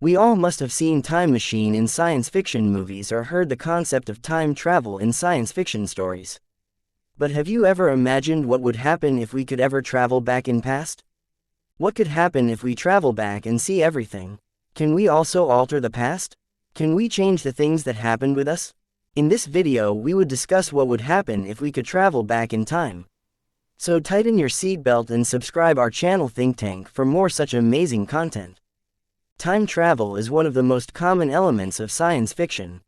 We all must have seen time machine in science fiction movies or heard the concept of time travel in science fiction stories. But have you ever imagined what would happen if we could ever travel back in past? What could happen if we travel back and see everything? Can we also alter the past? Can we change the things that happened with us? In this video we would discuss what would happen if we could travel back in time. So tighten your seatbelt and subscribe our channel Think Tank for more such amazing content. Time travel is one of the most common elements of science fiction.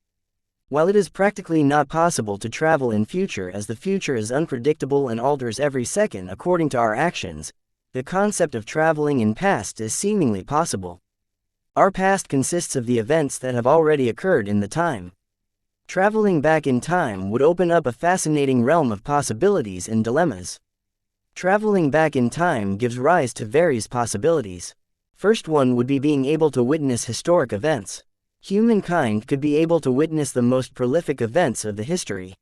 While it is practically not possible to travel in future as the future is unpredictable and alters every second according to our actions, the concept of traveling in past is seemingly possible. Our past consists of the events that have already occurred in the time. Traveling back in time would open up a fascinating realm of possibilities and dilemmas. Traveling back in time gives rise to various possibilities. First one would be being able to witness historic events. Humankind could be able to witness the most prolific events of the history.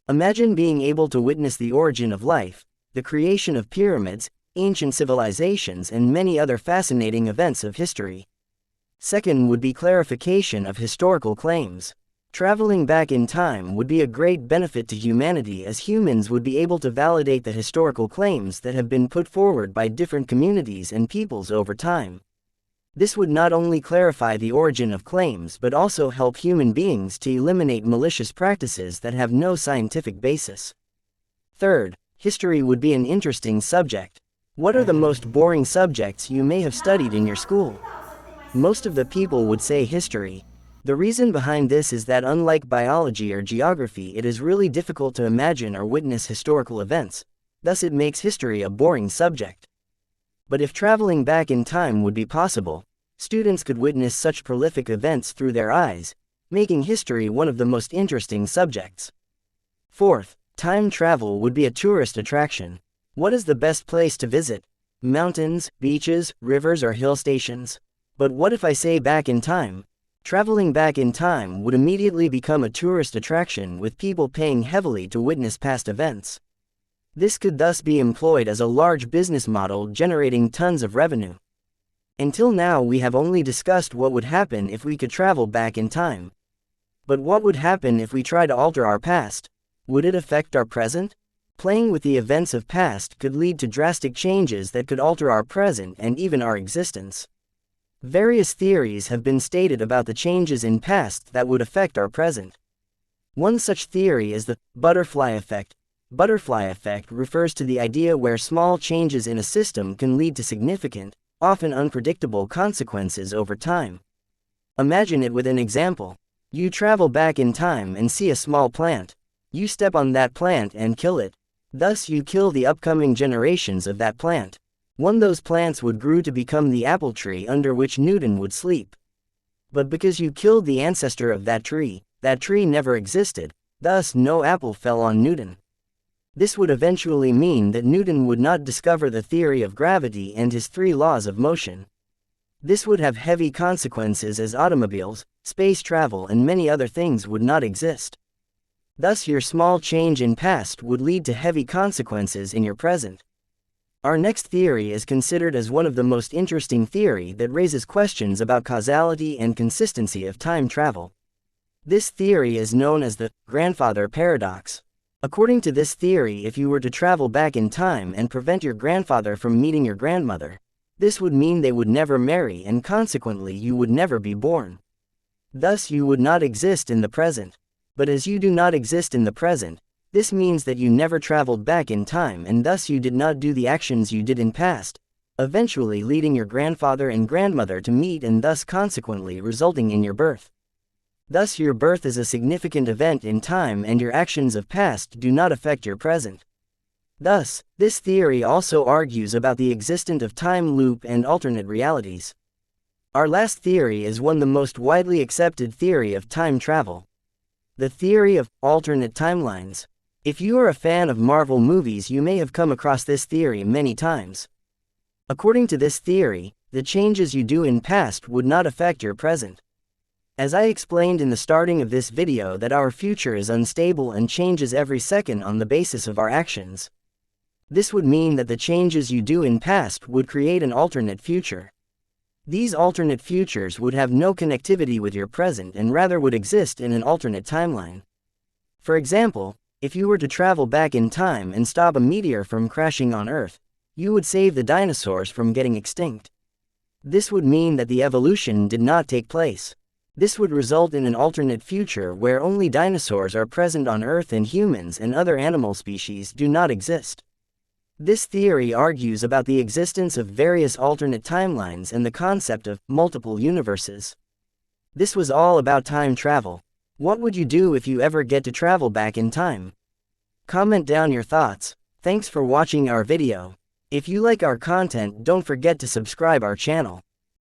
Imagine being able to witness the origin of life, the creation of pyramids, ancient civilizations, and many other fascinating events of history. Second would be clarification of historical claims. Traveling back in time would be a great benefit to humanity as humans would be able to validate the historical claims that have been put forward by different communities and peoples over time. This would not only clarify the origin of claims but also help human beings to eliminate malicious practices that have no scientific basis. Third, history would be an interesting subject. What are the most boring subjects you may have studied in your school? Most of the people would say history. The reason behind this is that unlike biology or geography, it is really difficult to imagine or witness historical events, thus it makes history a boring subject. But if traveling back in time would be possible, students could witness such prolific events through their eyes, making history one of the most interesting subjects. Fourth, time travel would be a tourist attraction. What is the best place to visit? Mountains, beaches, rivers, or hill stations? But what if I say back in time? Traveling back in time would immediately become a tourist attraction with people paying heavily to witness past events. This could thus be employed as a large business model generating tons of revenue. Until now we have only discussed what would happen if we could travel back in time. But what would happen if we try to alter our past? Would it affect our present? Playing with the events of past could lead to drastic changes that could alter our present and even our existence. Various theories have been stated about the changes in past that would affect our present. One such theory is the butterfly effect. Butterfly effect refers to the idea where small changes in a system can lead to significant, often unpredictable consequences over time. Imagine it with an example. You travel back in time and see a small plant. You step on that plant and kill it. Thus you kill the upcoming generations of that plant. One of those plants would grow to become the apple tree under which Newton would sleep. But because you killed the ancestor of that tree never existed, thus no apple fell on Newton. This would eventually mean that Newton would not discover the theory of gravity and his 3 laws of motion. This would have heavy consequences as automobiles, space travel, and many other things would not exist. Thus your small change in past would lead to heavy consequences in your present. Our next theory is considered as one of the most interesting theory that raises questions about causality and consistency of time travel. This theory is known as the grandfather paradox. According to this theory, if you were to travel back in time and prevent your grandfather from meeting your grandmother, this would mean they would never marry and consequently you would never be born. Thus you would not exist in the present. But as you do not exist in the present, this means that you never traveled back in time and thus you did not do the actions you did in past, eventually leading your grandfather and grandmother to meet and thus consequently resulting in your birth. Thus your birth is a significant event in time and your actions of past do not affect your present. Thus, this theory also argues about the existence of time loop and alternate realities. Our last theory is one of the most widely accepted theory of time travel. The theory of alternate timelines. If you are a fan of Marvel movies, you may have come across this theory many times. According to this theory, the changes you do in past would not affect your present. As I explained in the starting of this video that our future is unstable and changes every second on the basis of our actions. This would mean that the changes you do in past would create an alternate future. These alternate futures would have no connectivity with your present and rather would exist in an alternate timeline. For example, if you were to travel back in time and stop a meteor from crashing on Earth, you would save the dinosaurs from getting extinct. This would mean that the evolution did not take place. This would result in an alternate future where only dinosaurs are present on Earth and humans and other animal species do not exist. This theory argues about the existence of various alternate timelines and the concept of multiple universes. This was all about time travel. What would you do if you ever get to travel back in time? Comment down your thoughts. Thanks for watching our video. If you like our content, don't forget to subscribe our channel.